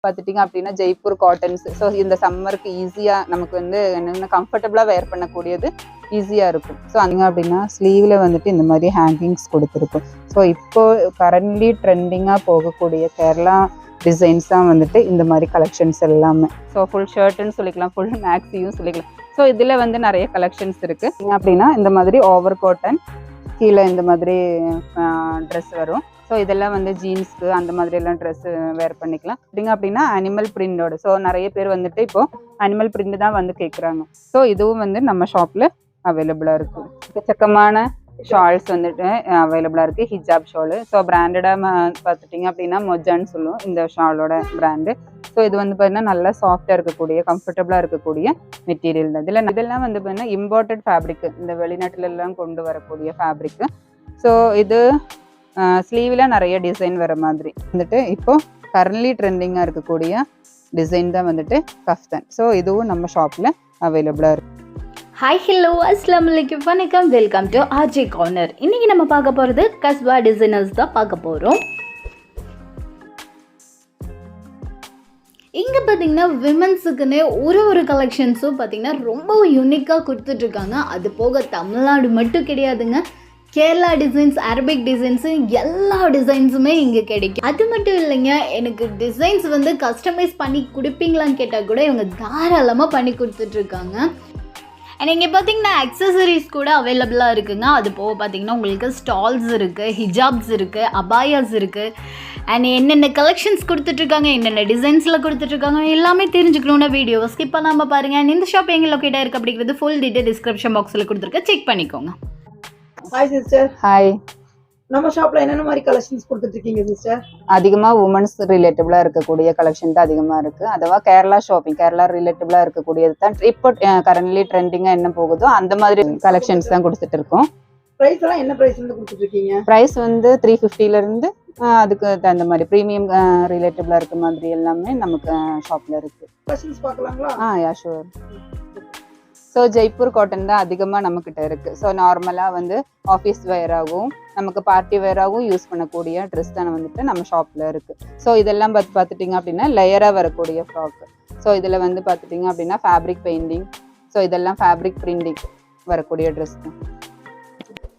பார்த்துட்டிங்க அப்படின்னா Jaipur cottons. So இந்த சம்மருக்கு ஈஸியாக நமக்கு வந்து என்னென்ன கம்ஃபர்டபுளாக வேர் பண்ணக்கூடியது ஈஸியாக இருக்கும். ஸோ அங்கே அப்படின்னா ஸ்லீவில் வந்துட்டு இந்த மாதிரி ஹேங்கிங்ஸ் கொடுத்துருக்கும். ஸோ இப்போ கரண்ட்லி ட்ரெண்டிங்காக போகக்கூடிய கேரளா டிசைன்ஸ் தான் வந்துட்டு இந்த மாதிரி கலெக்ஷன்ஸ் எல்லாமே. ஸோ ஃபுல் ஷர்ட்டுன்னு சொல்லிக்கலாம், ஃபுல் மேக்ஸியும் சொல்லிக்கலாம். ஸோ இதில் வந்து நிறைய கலெக்ஷன்ஸ் இருக்குது. அப்படின்னா இந்த மாதிரி ஓவர் காட்டன், கீழே இந்த மாதிரி ட்ரெஸ் வரும். ஸோ இதெல்லாம் வந்து ஜீன்ஸ்க்கு அந்த மாதிரி எல்லாம் ட்ரெஸ் வேர் பண்ணிக்கலாம். அப்படின்னா அனிமல் பிரிண்டோட. ஸோ நிறைய பேர் வந்துட்டு இப்போ அனிமல் பிரிண்ட் தான் வந்து கேட்குறாங்க. ஸோ இதுவும் வந்து நம்ம ஷாப்பில் அவைலபிளாக இருக்கும். எக்கச்சக்கமான ஷால்ஸ் வந்துட்டு அவைலபிளாக இருக்குது. ஹிஜாப் ஷாலு. ஸோ பிராண்டடாக பார்த்துட்டிங்க அப்படின்னா மொஜான்னு சொல்லுவோம் இந்த ஷாலோட பிராண்டு. ஸோ இது வந்து பார்த்தீங்கன்னா நல்லா சாஃப்டாக இருக்கக்கூடிய கம்ஃபர்டபுளாக இருக்கக்கூடிய மெட்டீரியல் தான். இதெல்லாம் வந்து பார்த்தீங்கன்னா இம்போர்ட்டட் ஃபேப்ரிக்கு, இந்த வெளிநாட்டிலெல்லாம் கொண்டு வரக்கூடிய ஃபேப்ரிக்கு. ஸோ இது ஸ்லீவில் நிறைய டிசைன் வர மாதிரி வந்துட்டு இப்போ கரண்ட்லி ட்ரெண்டிங்காக இருக்கக்கூடிய டிசைன் தான் வந்துட்டு கஃப்தான். ஸோ இதுவும் நம்ம ஷாப்பில் அவைலபிளாக இருக்குது. ஹாய் ஹலோ அஸ்ஸலாமு அலைக்கும், வணக்கம், வெல்கம் டு ஆர்ஜே கார்னர். இன்றைக்கி நம்ம பார்க்க போகிறது கஸ்பா டிசைனர்ஸ் தான் பார்க்க போகிறோம். இங்கே பார்த்தீங்கன்னா விமென்ஸுக்குன்னே ஒரு கலெக்ஷன்ஸும் பார்த்தீங்கன்னா ரொம்ப யூனிக்காக கொடுத்துட்ருக்காங்க. அது போக தமிழ்நாடு மட்டும் கிடையாதுங்க, கேரளா டிசைன்ஸ், அரபிக் டிசைன்ஸு எல்லா டிசைன்ஸுமே இங்கே கிடைக்கும். அது மட்டும் இல்லைங்க, எனக்கு டிசைன்ஸ் வந்து கஸ்டமைஸ் பண்ணி கொடுப்பீங்களான்னு கேட்டால் கூட இவங்க தாராளமாக பண்ணி கொடுத்துட்ருக்காங்க. அண்ட் இங்கே பார்த்தீங்கன்னா அக்சசரிஸ் கூட அவைலபிளாக இருக்குங்க. அது போக பார்த்தீங்கன்னா உங்களுக்கு ஸ்டால்ஸ் இருக்குது, ஹிஜாப்ஸ் இருக்குது, அபாயாஸ் இருக்குது. அண்ட் என்னென்ன கலெக்ஷன்ஸ் கொடுத்துட்ருக்காங்க, என்னென்ன டிசைன்ஸில் கொடுத்துட்ருக்காங்க எல்லாமே தெரிஞ்சுக்கணுன்னா வீடியோவை ஸ்கிப் பண்ணாமல் பாருங்கள். அண்ட் இந்த ஷாப் எங்கே லொக்கேட்டாக இருக்குது அப்படிங்கிறது ஃபுல் டீட்டெயில் டிஸ்கிரிப்ஷன் பாக்ஸில் கொடுத்துருக்கேன், செக் பண்ணிக்கோங்க. Hi sister. ஹாய். நம்ம ஷாப்ல என்னென்ன மாதிரி கலெக்ஷன்ஸ் கொடுத்துட்டு இருக்கீங்க சிஸ்டர்? அதிகமாக உமன்ஸ் ரிலேட்டபிளாக இருக்கக்கூடிய கலெக்ஷன் தான் அதிகமாக இருக்குது. அதுவா கேரளா ஷாப்பிங், கேரளா ரிலேட்டபிளாக இருக்கக்கூடியது தான் இப்போ கரண்ட்லி ட்ரெண்டிங்காக என்ன போகுதோ அந்த மாதிரி கலெக்ஷன்ஸ் தான் கொடுத்துட்டு இருக்கோம். ப்ரைஸ் எல்லாம் என்ன ப்ரைஸ் வந்து கொடுத்துட்டு இருக்கீங்க? ப்ரைஸ் வந்து 350 அதுக்கு தகுந்த மாதிரி ப்ரீமியம் ரிலேட்டபிளாக இருக்க மாதிரி எல்லாமே நமக்கு ஷாப்பில் இருக்குது. கலெக்ஷன்ஸ் பார்க்கலாங்களா? Ya sure. So Jaipur cotton தான் அதிகமாக நம்மக்கிட்ட இருக்குது. ஸோ நார்மலாக வந்து ஆஃபீஸ் வேராகவும் நமக்கு பார்ட்டி வேராகவும் யூஸ் பண்ணக்கூடிய ட்ரெஸ் தான் வந்துட்டு நம்ம ஷாப்பில் இருக்குது. ஸோ இதெல்லாம் பார்த்துட்டிங்க அப்படின்னா லேயராக வரக்கூடிய ஃப்ராக்கு. ஸோ இதில் வந்து பார்த்துட்டிங்க அப்படின்னா ஃபேப்ரிக் பெயிண்டிங், ஸோ இதெல்லாம் ஃபேப்ரிக் பிரிண்டிங் வரக்கூடிய ட்ரெஸ் தான்.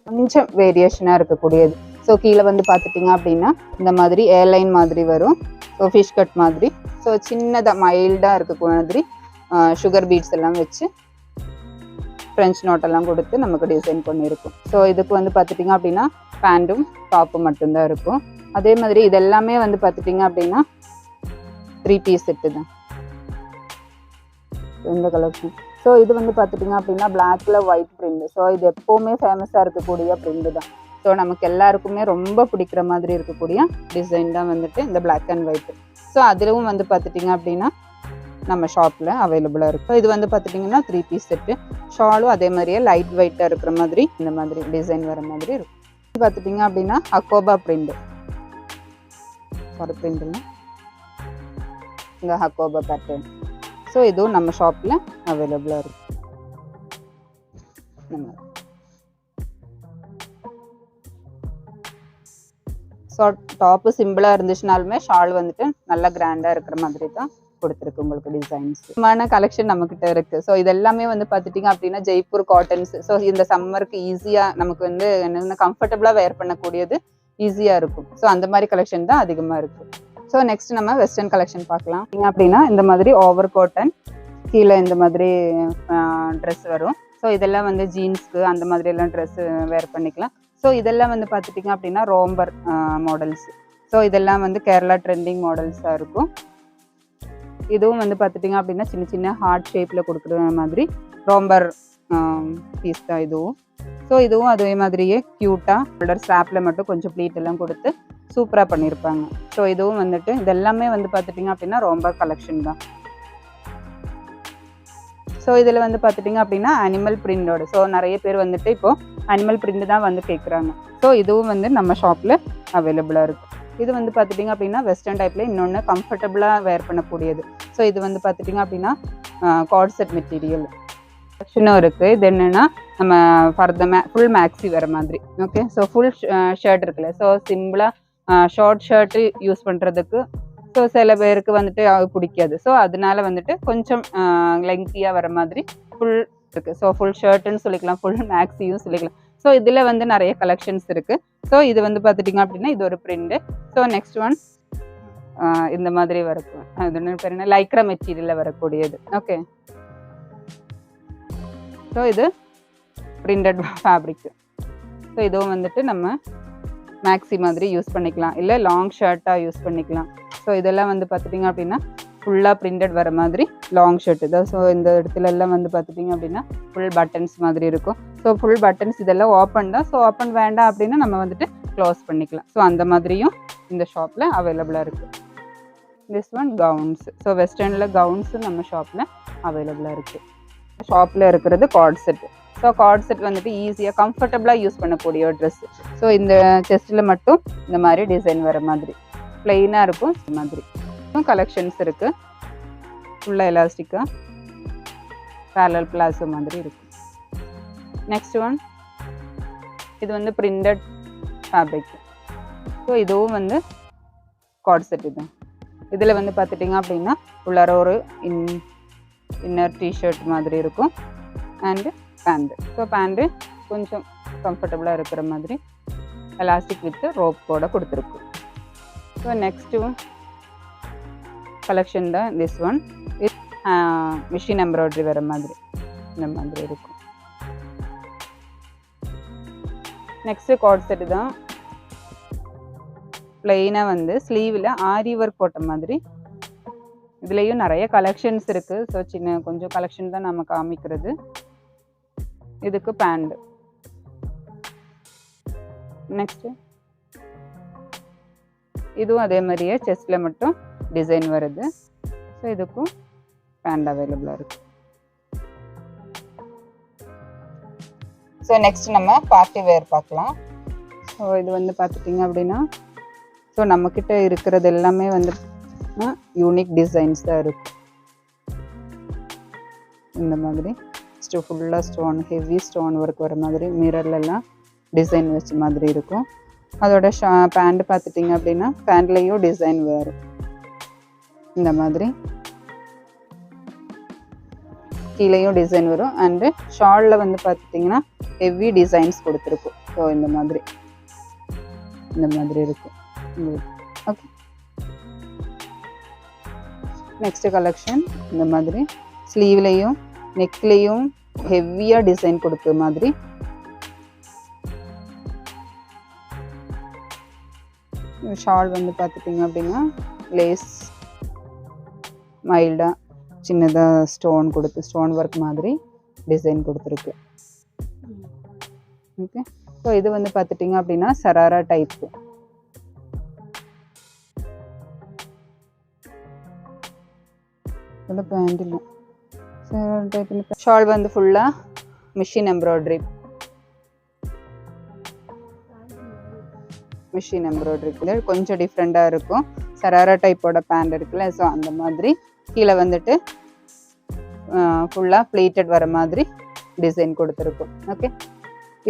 கொஞ்சம் வேரியேஷனாக இருக்கக்கூடியது. ஸோ கீழே வந்து பார்த்துட்டிங்க அப்படின்னா இந்த மாதிரி ஏர்லைன் மாதிரி வரும். ஸோ ஃபிஷ் கட் மாதிரி. ஸோ சின்னதாக மைல்டாக இருக்க மாதிரி சுகர் பீட்ஸ் எல்லாம் வச்சு ஃப்ரெஞ்ச் நோட்டெல்லாம் கொடுத்து நமக்கு டிசைன் பண்ணியிருக்கும். ஸோ இதுக்கு வந்து பார்த்துட்டிங்க அப்படின்னா பேண்ட்டும் டாப்பும் மட்டும்தான் இருக்கும். அதே மாதிரி இதெல்லாமே வந்து பார்த்துட்டிங்க அப்படின்னா 3 பீஸ் செட்டு தான் இந்த கலெக்ஷன். ஸோ இது வந்து பார்த்துட்டிங்க அப்படின்னா பிளாக்ல ஒயிட் பிரிண்ட். ஸோ இது எப்போவுமே ஃபேமஸாக இருக்கக்கூடிய பிரிண்ட் தான். ஸோ நமக்கு எல்லாருக்குமே ரொம்ப பிடிக்கிற மாதிரி இருக்கக்கூடிய டிசைன் தான் வந்துட்டு இந்த பிளாக் அண்ட் ஒயிட். ஸோ அதிலும் வந்து பார்த்துட்டிங்க அப்படின்னா நம்ம ஷாப்பில் அவைலபிளாக இருக்கும். இது வந்து பார்த்துட்டிங்கன்னா 3 பீஸ் செட்டு. ஷாலும் அதே மாதிரியே லைட் வெயிட்டாக இருக்கிற மாதிரி இந்த மாதிரி டிசைன் வர மாதிரி இருக்கும். பார்த்துட்டிங்க அப்படின்னா ஹக்கோபா பிரிண்ட், பிரிண்ட்ல இந்த ஹக்கோபா பேட்டர்ன். ஸோ இதுவும் நம்ம ஷாப்பில் அவைலபிளாக இருக்கும். ஸோ டாப்பு சிம்பிளாக இருந்துச்சுனாலுமே ஷால் வந்துட்டு நல்லா கிராண்டாக இருக்கிற மாதிரி தான் கொடுத்துருக்கு உங்களுக்கு டிசைன்ஸ். கலெக்ஷன் நம்மக்கிட்ட இருக்கு. ஸோ இதெல்லாமே வந்து பார்த்துட்டிங்க அப்படின்னா ஜெய்ப்பூர் காட்டன்ஸ். ஸோ இந்த சம்மருக்கு ஈஸியாக நமக்கு வந்து என்னென்ன கம்ஃபர்டபுளாக வேர் பண்ணக்கூடியது ஈஸியாக இருக்கும். ஸோ அந்த மாதிரி கலெக்ஷன் தான் அதிகமாக இருக்குது. ஸோ நெக்ஸ்ட் நம்ம வெஸ்டர்ன் கலெக்ஷன் பார்க்கலாம். அப்படின்னா இந்த மாதிரி ஓவர் காட்டன், கீழே இந்த மாதிரி ட்ரெஸ் வரும். ஸோ இதெல்லாம் வந்து ஜீன்ஸ்க்கு அந்த மாதிரி எல்லாம் ட்ரெஸ் வேர் பண்ணிக்கலாம். ஸோ இதெல்லாம் வந்து பார்த்துட்டிங்க அப்படின்னா ரோம்பர் மாடல்ஸ். ஸோ இதெல்லாம் வந்து கேரளா ட்ரெண்டிங் மாடல்ஸாக இருக்கும். இதுவும் வந்து பார்த்துட்டிங்க அப்படின்னா சின்ன சின்ன ஹார்ட் ஷேப்பில் கொடுக்குற மாதிரி ரோம்பர் பீஸ் தான் இதுவும். ஸோ இதுவும் அதே மாதிரியே க்யூட்டாக ஷோல்டர் ஸ்ட்ராப்பில் மட்டும் கொஞ்சம் ப்ளீட் எல்லாம் கொடுத்து சூப்பராக பண்ணியிருப்பாங்க. ஸோ இதுவும் வந்துட்டு இதெல்லாமே வந்து பார்த்துட்டிங்க அப்படின்னா ரோம்பர் கலெக்ஷன் தான். ஸோ இதில் வந்து பார்த்துட்டிங்க அப்படின்னா அனிமல் பிரிண்டோட. ஸோ நிறைய பேர் வந்துட்டு இப்போது அனிமல் பிரிண்ட் தான் வந்து கேட்குறாங்க. ஸோ இதுவும் வந்து நம்ம ஷாப்பில் அவைலபிளாக இருக்கும். இது வந்து பார்த்துட்டிங்க அப்படின்னா வெஸ்டர்ன் டைப்பில் இன்னொன்று கம்ஃபர்டபுளாக வேர் பண்ணக்கூடியது. ஸோ இது வந்து பார்த்துட்டிங்க அப்படின்னா கார்ட் செட் மெட்டீரியல் கலெக்ஷனும் இருக்குது. இது என்னென்னா நம்ம ஃபுல் மேக்ஸி வர மாதிரி. ஓகே. ஸோ ஃபுல் ஷர்ட் இருக்குல்ல, ஸோ சிம்பிளாக ஷார்ட் ஷர்ட்டு யூஸ் பண்ணுறதுக்கு ஸோ சில பேருக்கு வந்துட்டு பிடிக்காது. ஸோ அதனால வந்துட்டு கொஞ்சம் லெங்க்தியாக வர மாதிரி ஃபுல் இருக்குது. ஸோ ஃபுல் ஷர்ட்டுன்னு சொல்லிக்கலாம், ஃபுல் மேக்ஸியும் சொல்லிக்கலாம். ஸோ இதில் வந்து நிறைய கலெக்ஷன்ஸ் இருக்குது. ஸோ இது வந்து பார்த்துட்டிங்க அப்படின்னா இது ஒரு பிரிண்டு. ஸோ நெக்ஸ்ட் ஒன் இந்த மாதிரி வரும். அது பேர் என்ன, லைக்ரா மெட்டீரியலில் வரக்கூடியது. ஓகே, ஸோ இது பிரிண்டட் ஃபேப்ரிக். ஸோ இதுவும் வந்துட்டு நம்ம மேக்ஸி மாதிரி யூஸ் பண்ணிக்கலாம், இல்லை லாங் ஷர்ட்டாக யூஸ் பண்ணிக்கலாம். ஸோ இதெல்லாம் வந்து பார்த்துட்டிங்க அப்படின்னா ஃபுல்லாக பிரிண்டட் வர மாதிரி லாங் ஷர்ட் தான். ஸோ இந்த இடத்துல எல்லாம் வந்து பார்த்துட்டிங்க அப்படின்னா ஃபுல் பட்டன்ஸ் மாதிரி இருக்கும். ஸோ ஃபுல் பட்டன்ஸ் இதெல்லாம் ஓப்பன் தான். ஸோ ஓப்பன் வேண்டாம் அப்படின்னா நம்ம வந்துட்டு க்ளோஸ் பண்ணிக்கலாம். ஸோ அந்த மாதிரியும் இந்த ஷாப்பில் அவைலபிளாக இருக்குது. This one gowns. ஸோ வெஸ்டர்னில் கவுன்ஸு நம்ம ஷாப்பில் அவைலபிளாக இருக்குது. ஷாப்பில் இருக்கிறது coord set. So coord set வந்துட்டு ஈஸியாக கம்ஃபர்டபுளாக யூஸ் பண்ணக்கூடிய ஒரு ட்ரெஸ்ஸு. ஸோ இந்த செஸ்ட்டில் மட்டும் இந்த மாதிரி டிசைன் வர மாதிரி பிளெயினாக இருக்கும். இந்த மாதிரி கலெக்ஷன்ஸ் இருக்குது. ஃபுல்லாக எலாஸ்டிக்காக பேரலல் பிளாசோ மாதிரி இருக்கும். நெக்ஸ்ட் ஒன், இது வந்து பிரிண்டட் ஃபேப்ரிக். ஸோ இதுவும் வந்து கார்ட் செட். இது இதில் வந்து பார்த்துட்டிங்க அப்படின்னா உள்ளார ஒரு இன்னர் டிஷர்ட் மாதிரி இருக்கும் அண்டு பேண்ட்டு. ஸோ பேண்ட்டு கொஞ்சம் கம்ஃபர்டபுளாக இருக்கிற மாதிரி எலாஸ்டிக் வித் ரோப் கூட கொடுத்துருக்கு. ஸோ நெக்ஸ்ட்டு கலெக்ஷன் தான் திஸ் ஒன். மிஷின் எம்ப்ராய்டரி வர மாதிரி இந்த மாதிரி இருக்கும். நெக்ஸ்ட்டு கார்ட் செட்டு தான். பிளெயினாக வந்து ஸ்லீவில் ஆரி ஒர்க் போட்ட மாதிரி. இதுலேயும் நிறைய கலெக்ஷன்ஸ் இருக்குது. ஸோ சின்ன கொஞ்சம் கலெக்ஷன் தான் நம்ம காமிக்கிறது. இதுக்கு பேண்ட். நெக்ஸ்ட்டு இதுவும் அதே மாதிரியே செஸ்ட்டில் மட்டும் டிசைன் வருது. ஸோ இதுக்கும் பேண்ட் அவைலபிளாக இருக்குது. ஸோ நெக்ஸ்ட் நம்ம பார்ட்டி வேர் பார்க்கலாம். ஸோ இது வந்து பார்த்துட்டிங்க அப்படின்னா ஸோ நம்மக்கிட்ட இருக்கிறது எல்லாமே வந்து யூனிக் டிசைன்ஸ் தான் இருக்கும். இந்த மாதிரி ஃபுல்லாக ஸ்டோன், ஹெவி ஸ்டோன் ஒர்க் வர மாதிரி மிரர்லலாம் டிசைன் வச்ச மாதிரி இருக்கும். அதோட பேண்ட் பார்த்துட்டிங்க அப்படின்னா பேண்ட்லேயும் டிசைன் வரும். இந்த மாதிரி கீழேயும் டிசைன் வரும். அண்டு ஷாலில் வந்து பார்த்துட்டிங்கன்னா ஹெவி டிசைன்ஸ் கொடுத்துருக்கும். ஸோ இந்த மாதிரி இருக்கும். ஓகே, நெக்ஸ்ட் கலெக்ஷன் இந்த மாதிரி ஸ்லீவ்லேயும் நெக்லேயும் ஹெவியாக டிசைன் கொடுக்குற மாதிரி. ஷால் வந்து பார்த்துட்டிங்க அப்படின்னா லேஸ் மைல்டாக சின்னதாக ஸ்டோன் கொடுத்து ஸ்டோன் ஒர்க் மாதிரி டிசைன் கொடுத்துருக்கு. ஓகே, ஸோ இது வந்து பார்த்துட்டிங்க அப்படின்னா சராரா டைப்பு. பேண்ட் இல்லை, சராரா டைப். ஷால் வந்து ஃபுல்லாக மிஷின் எம்ப்ராய்டரி. கொஞ்சம் டிஃப்ரெண்ட்டாக இருக்கும். சராரா டைப்போட பேண்ட் இருக்குல்ல, ஸோ அந்த மாதிரி கீழே வந்துட்டு ஃபுல்லாக ப்ளீட்டட் வர மாதிரி டிசைன் கொடுத்துருக்கும். ஓகே,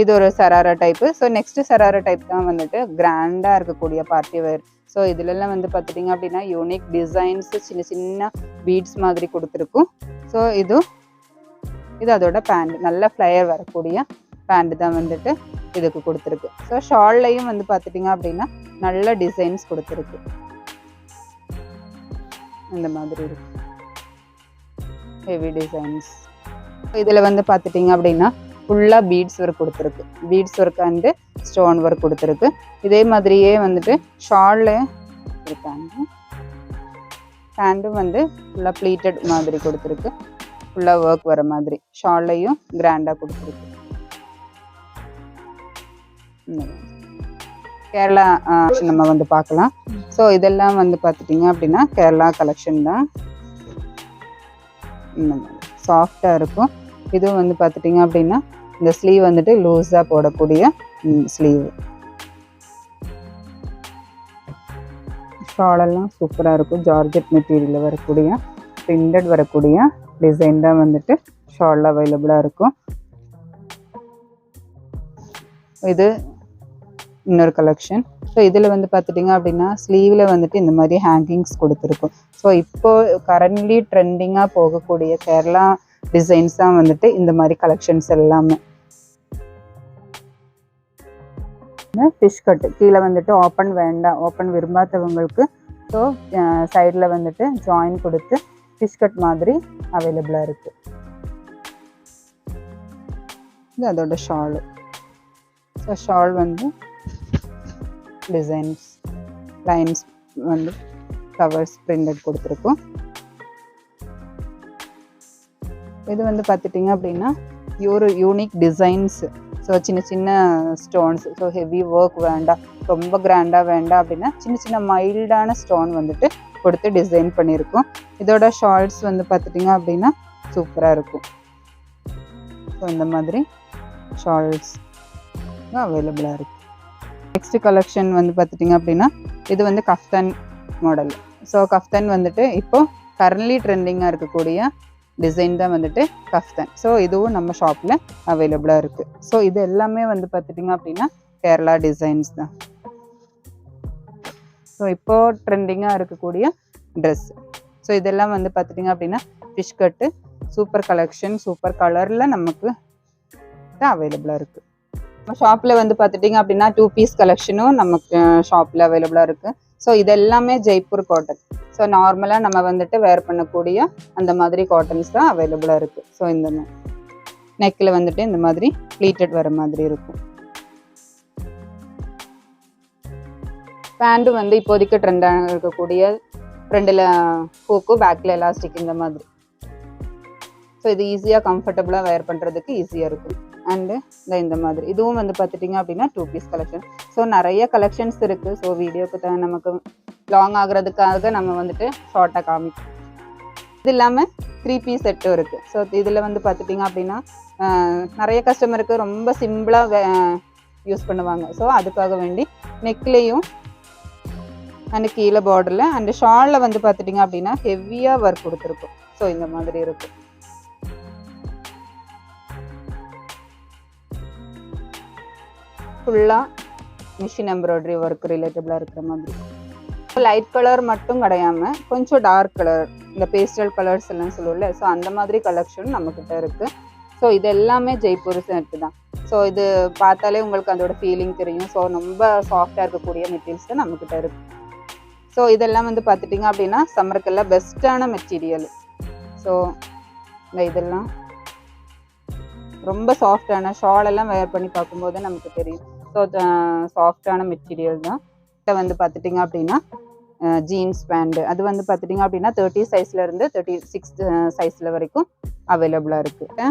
இது ஒரு sharara type. So next sharara type தான் வந்துட்டு கிராண்டாக இருக்கக்கூடிய பார்ட்டி வேர். ஸோ இதிலெல்லாம் வந்து பார்த்துட்டிங்க அப்படின்னா யூனிக் டிசைன்ஸு சின்ன சின்ன பீட்ஸ் மாதிரி கொடுத்துருக்கும். ஸோ இது அதோட பேண்ட், நல்ல ஃப்ளையர் வரக்கூடிய பேண்ட் தான் வந்துட்டு இதுக்கு கொடுத்துருக்கு. ஸோ ஷால்லையும் வந்து பார்த்துட்டிங்க அப்படின்னா நல்ல டிசைன்ஸ் கொடுத்துருக்கு. இந்த மாதிரி இருக்கு ஹெவி டிசைன்ஸ். இதில் வந்து பார்த்துட்டிங்க அப்படின்னா ஃபுல்லாக பீட்ஸ் ஒர்க் கொடுத்துருக்கு. Beads work and stone work கொடுத்துருக்கு. இதே மாதிரியே வந்துட்டு ஷாலில் இருக்காங்க. பேண்டும் வந்து ஃபுல்லாக ப்ளீட்டட் மாதிரி கொடுத்துருக்கு. ஃபுல்லாக ஒர்க் வர மாதிரி ஷால்லையும் கிராண்டாக கொடுத்துருக்கு. கேரளா நம்ம வந்து பார்க்கலாம். ஸோ இதெல்லாம் வந்து பார்த்துட்டிங்க அப்படின்னா கேரளா கலெக்ஷன் தான். சாஃப்டாக இருக்கும். இதுவும் வந்து பார்த்துட்டிங்க அப்படின்னா இந்த ஸ்லீவ் வந்துட்டு லூஸாக போடக்கூடிய ஸ்லீவ். ஷாலெல்லாம் சூப்பராக இருக்கும். ஜார்ஜெட் மெட்டீரியலில் வரக்கூடிய பிரிண்டட் வரக்கூடிய டிசைன் தான் வந்துட்டு ஷாலில் அவைலபிளாக இருக்கும். இது இன்னொரு கலெக்ஷன். ஸோ இதில் வந்து பார்த்துட்டிங்க அப்படின்னா ஸ்லீவில் வந்துட்டு இந்த மாதிரி ஹேங்கிங்ஸ் கொடுத்துருக்கும். ஸோ இப்போ கரண்ட்லி ட்ரெண்டிங்காக போகக்கூடிய கேரளா டிசைன்ஸ் தான் வந்துட்டு இந்த மாதிரி கலெக்ஷன்ஸ் எல்லாமே. ஃபிஷ் கட்டு கீழே வந்துட்டு ஓப்பன் வேண்டாம், ஓப்பன் விரும்பாதவங்களுக்கு ஸோ சைடில் வந்துட்டு ஜாயின் கொடுத்து ஃபிஷ் கட் மாதிரி அவைலபிளாக இருக்குது. இது அதோட ஷாலு. ஸோ ஷால் வந்து டிசைன்ஸ் லைன்ஸ் வந்து கவர்ஸ் பிரிண்டட் கொடுத்துருக்கோம். இது வந்து பார்த்துட்டிங்க அப்படின்னா ஒரு யூனிக் டிசைன்ஸ். ஸோ சின்ன சின்ன ஸ்டோன்ஸ், ஸோ ஹெவி ஒர்க் வேண்டாம், ரொம்ப கிராண்டாக வேண்டாம் அப்படின்னா சின்ன சின்ன மைல்டான ஸ்டோன் வந்துட்டு கொடுத்து டிசைன் பண்ணியிருக்கோம். இதோட ஷால்ஸ் வந்து பார்த்துட்டிங்க அப்படின்னா சூப்பராக இருக்கும். ஸோ இந்த மாதிரி ஷால்ஸ் அவைலபிளாக இருக்குது. நெக்ஸ்ட் கலெக்ஷன் வந்து பார்த்துட்டிங்க அப்படின்னா இது வந்து கஃப்தான் மாடல். ஸோ கஃப்தான் வந்துட்டு இப்போது கரண்ட்லி ட்ரெண்டிங்காக இருக்கக்கூடிய டிசைன் தான் வந்துட்டு கஃப்தான். ஸோ இதுவும் நம்ம ஷாப்பில் அவைலபிளாக இருக்குது. ஸோ இது எல்லாமே வந்து பார்த்துட்டிங்க அப்படின்னா கேரளா டிசைன்ஸ் தான். ஸோ இப்போது ட்ரெண்டிங்காக இருக்கக்கூடிய ட்ரெஸ். ஸோ இதெல்லாம் வந்து பார்த்துட்டிங்க அப்படின்னா ஃபிஷ் கட்டு சூப்பர் கலெக்ஷன், சூப்பர் கலரில் நமக்கு அவைலபிளாக இருக்குது. நம்ம ஷாப்பில் வந்து பார்த்துட்டிங்க அப்படின்னா 2 பீஸ் கலெக்ஷனும் நமக்கு ஷாப்பில் அவைலபிளாக இருக்குது. ஸோ இது எல்லாமே ஜெய்ப்பூர் காட்டன். ஸோ நார்மலாக நம்ம வந்துட்டு வேர் பண்ணக்கூடிய அந்த மாதிரி காட்டன்ஸ் தான் அவைலபிளாக இருக்குது. ஸோ இந்த நெக்கில் வந்துட்டு இந்த மாதிரி ப்ளீட்டட் வர மாதிரி இருக்கும். பேண்ட்டு வந்து இப்போதைக்கு ட்ரெண்டாக இருக்கக்கூடிய ஃப்ரண்டில் ஹூக்கு, பேக்கில் எலாஸ்டிக் இந்த மாதிரி. ஸோ இது ஈஸியாக கம்ஃபர்டபுளாக வேர் பண்ணுறதுக்கு ஈஸியாக இருக்கும். அண்டு இந்த மாதிரி இதுவும் வந்து பார்த்துட்டிங்க அப்படின்னா 2 பீஸ் கலெக்ஷன். ஸோ நிறைய கலெக்ஷன்ஸ் இருக்குது. ஸோ வீடியோக்கு நமக்கு லாங் ஆகுறதுக்காக நம்ம வந்துட்டு ஷார்ட்டாக காமிக்கும். இது இல்லாமல் 3 பீஸ் செட்டும் இருக்குது. ஸோ இதில் வந்து பார்த்துட்டிங்க அப்படின்னா நிறைய கஸ்டமருக்கு ரொம்ப சிம்பிளாக யூஸ் பண்ணுவாங்க. ஸோ அதுக்காக வேண்டி நெக்லேயும் அண்டு கீழே பார்டரில் அண்டு ஷாலில் வந்து பார்த்துட்டிங்க அப்படின்னா ஹெவியாக ஒர்க் கொடுத்துருக்கும். ஸோ இந்த மாதிரி இருக்கும். ஃபுல்லாக மிஷின் எம்ப்ராய்டரி ஒர்க் ரிலேட்டபிளாக இருக்கிற மாதிரி. லைட் கலர் மட்டும் கிடையாமல் கொஞ்சம் டார்க் கலர், இந்த பேஸ்டல் கலர்ஸ் எல்லாம் சொல்லுவோம்ல, ஸோ அந்த மாதிரி கலெக்ஷன் நம்மக்கிட்ட இருக்குது. ஸோ இது எல்லாமே ஜெய்ப்பூர் செட்டு தான். ஸோ இது பார்த்தாலே உங்களுக்கு அதோட ஃபீலிங் தெரியும். ஸோ ரொம்ப சாஃப்டாக இருக்கக்கூடிய மெட்டீரியல்ஸ் தான் நம்மக்கிட்ட இருக்குது. ஸோ இதெல்லாம் வந்து பார்த்துட்டிங்க அப்படின்னா சம்மருக்கெல்லாம் பெஸ்ட்டான மெட்டீரியல். ஸோ இதெல்லாம் ரொம்ப சாஃப்டான ஷாலெல்லாம் வேர் பண்ணி பார்க்கும்போது நமக்கு தெரியும். ஸோ சாஃப்டான மெட்டீரியல் தான். இதை வந்து பார்த்துட்டிங்க அப்படின்னா ஜீன்ஸ் பேண்ட்டு அது வந்து பார்த்துட்டிங்க அப்படின்னா 30 சைஸ்லேருந்து 36 சைஸில் வரைக்கும் அவைலபிளாக இருக்குது.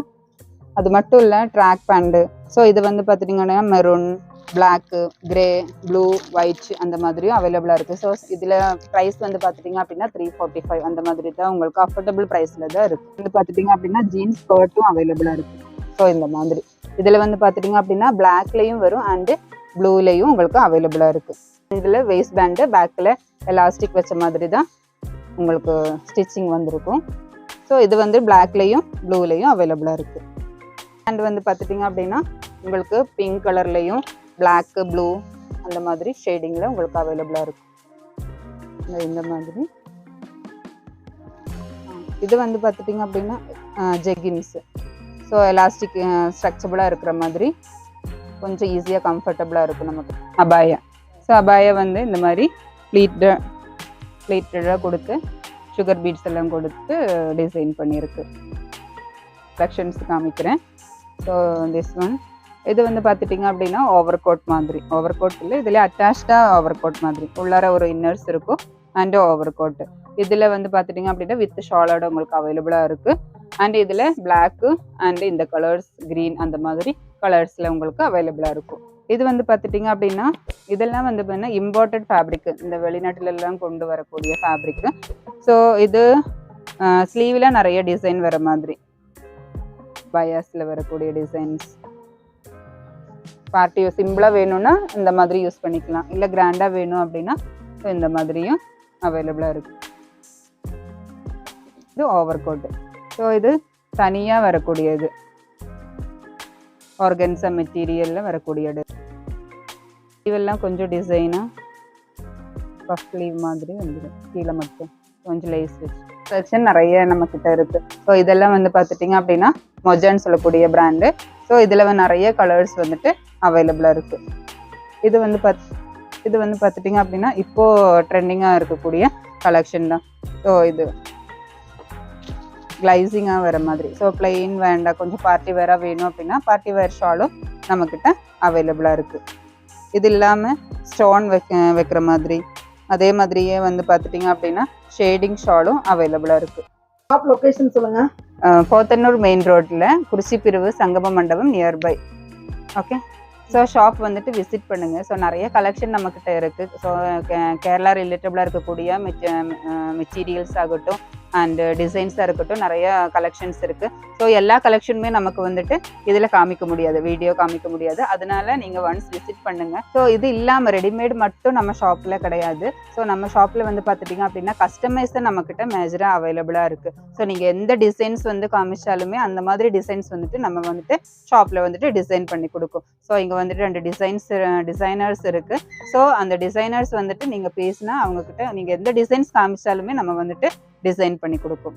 அது மட்டும் இல்லை ட்ராக் பேண்ட்டு. ஸோ இது வந்து பார்த்துட்டிங்கன்னா maroon, black, grey, blue, white அந்த மாதிரியும் அவைலபிளாக இருக்குது. ஸோ இதில் ப்ரைஸ் வந்து பார்த்துட்டிங்க அப்படின்னா 345 அந்த மாதிரி தான் உங்களுக்கு அஃபோர்டபுள் ப்ரைஸில் தான் இருக்குது. வந்து பார்த்துட்டிங்க அப்படின்னா ஜீன்ஸ் ஸ்கர்ட்டும் அவைலபிளாக இருக்குது. ஸோ இந்த மாதிரி இதில் வந்து பார்த்துட்டிங்க அப்படின்னா பிளாக்லேயும் வரும் அண்டு ப்ளூலேயும் உங்களுக்கு அவைலபிளாக இருக்குது. இதில் வேஸ்ட் பேண்டு பேக்கில் எலாஸ்டிக் வச்ச மாதிரி தான் உங்களுக்கு ஸ்டிச்சிங் வந்திருக்கும். ஸோ இது வந்து பிளாக்லேயும் ப்ளூலேயும் அவைலபிளாக இருக்குது. அண்ட் வந்து பார்த்துட்டிங்க அப்படின்னா உங்களுக்கு பிங்க் கலர்லேயும் பிளாக்கு, ப்ளூ அந்த மாதிரி ஷேடிங்கில் உங்களுக்கு அவைலபிளாக இருக்கும். இந்த மாதிரி இது வந்து பார்த்துட்டிங்க அப்படின்னா ஜெகின்ஸு. ஸோ எலாஸ்டிக் ஸ்ட்ரக்சபிளாக இருக்கிற மாதிரி கொஞ்சம் ஈஸியாக கம்ஃபர்டபுளாக இருக்கும் நமக்கு. அபாயா. ஸோ அபாயா வந்து இந்த மாதிரி ப்ளீட்டடாக கொடுத்து சுகர் பீட்ஸ் எல்லாம் கொடுத்து டிசைன் பண்ணியிருக்கு. கலெக்ஷன்ஸ் காமிக்கிறேன். ஸோ திஸ் ஒன் இது வந்து பார்த்துட்டிங்க அப்படின்னா ஓவர் கோட் மாதிரி. ஓவர் கோட் இல்லை, இதில் அட்டாச்சாக ஓவர் கோட் மாதிரி உள்ளார ஒரு இன்னர்ஸ் இருக்கும் அண்டு ஓவர் கோட்டு. இதில் வந்து பார்த்துட்டிங்க அப்படின்னா வித் ஷாலோட உங்களுக்கு அவைலபிளாக இருக்குது. அண்ட் இதில் பிளாக்கு அண்டு இந்த கலர்ஸ் க்ரீன் அந்த மாதிரி கலர்ஸில் உங்களுக்கு அவைலபிளாக இருக்கும். இது வந்து பார்த்துட்டிங்க அப்படின்னா இதெல்லாம் வந்து பார்த்தீங்கன்னா இம்போர்ட்டட் ஃபேப்ரிக்கு, இந்த வெளிநாட்டிலெல்லாம் கொண்டு வரக்கூடிய ஃபேப்ரிக்கு. ஸோ இது ஸ்லீவில் நிறைய டிசைன் வர மாதிரி, பயாஸில் வரக்கூடிய டிசைன்ஸ். பார்ட்டி சிம்பிளாக வேணும்னா இந்த மாதிரி யூஸ் பண்ணிக்கலாம், இல்லை கிராண்டாக வேணும் அப்படின்னா இந்த மாதிரியும் அவைலபிளாக இருக்குது. இது ஓவர் கோட்டு. ஸோ இது தனியாக வரக்கூடியது, ஆர்கன்ஸா மெட்டீரியலில் வரக்கூடியது. இதெல்லாம் கொஞ்சம் டிசைனாக பஃப் ஸ்லீவ் மாதிரி வந்துடும், கீழே மட்டும் கொஞ்சம் லேஸ் வச்சு கலெக்ஷன் நிறைய நம்மக்கிட்ட இருக்குது. ஸோ இதெல்லாம் வந்து பார்த்துட்டிங்க அப்படின்னா மொஜான்னு சொல்லக்கூடிய பிராண்டு. ஸோ இதில் நிறைய கலர்ஸ் வந்துட்டு அவைலபிளாக இருக்குது. இது வந்து பார்த்துட்டிங்க அப்படின்னா இப்போது ட்ரெண்டிங்காக இருக்கக்கூடிய கலெக்ஷன் தான். ஸோ இது கிளைசிங்காக வர மாதிரி. ஸோ பிளெயின் வேண்டாம், கொஞ்சம் பார்ட்டி வேராக வேணும் அப்படின்னா பார்ட்டி வேர் ஷாலும் நம்மக்கிட்ட அவைலபிளாக இருக்குது. இது இல்லாமல் ஸ்டோன் வைக்கிற மாதிரி, அதே மாதிரியே வந்து பார்த்துட்டிங்க அப்படின்னா ஷேடிங் ஷாலும் அவைலபிளாக இருக்குது. ஷாப் லொகேஷன் சொல்லுங்கள். போத்தனூர் மெயின் ரோட்டில் குறிச்சி பிரிவு சங்கம மண்டபம் நியர்பை. ஓகே, ஸோ ஷாப் வந்துட்டு விசிட் பண்ணுங்கள். ஸோ நிறைய கலெக்ஷன் நம்மக்கிட்ட இருக்குது. ஸோ கேரளா ரிலேட்டபிளாக இருக்கக்கூடிய மெட்டீரியல்ஸ் ஆகட்டும் அண்டு டிசைன்ஸாக இருக்கட்டும், நிறைய கலெக்ஷன்ஸ் இருக்குது. ஸோ எல்லா கலெக்ஷனுமே நமக்கு வந்துட்டு இதில் காமிக்க முடியாது, வீடியோ காமிக்க முடியாது. அதனால நீங்கள் ஒன்ஸ் விசிட் பண்ணுங்கள். ஸோ இது இல்லாமல் ரெடிமேட் மட்டும் நம்ம ஷாப்பில் கிடையாது. ஸோ நம்ம ஷாப்பில் வந்து பார்த்துட்டிங்க அப்படின்னா கஸ்டமைஸை நம்மக்கிட்ட மேஜராக அவைலபிளாக இருக்குது. ஸோ நீங்கள் எந்த டிசைன்ஸ் வந்து காமிச்சாலுமே அந்த மாதிரி டிசைன்ஸ் வந்துட்டு நம்ம வந்துட்டு ஷாப்பில் வந்துட்டு டிசைன் பண்ணி கொடுக்கும். ஸோ இங்கே வந்துட்டு 2 டிசைனர்ஸ் இருக்குது. ஸோ அந்த டிசைனர்ஸ் வந்துட்டு நீங்கள் பேசினா அவங்கக்கிட்ட நீங்கள் எந்த டிசைன்ஸ் காமிச்சாலுமே நம்ம வந்துட்டு டிசைன் பண்ணி கொடுப்போம்.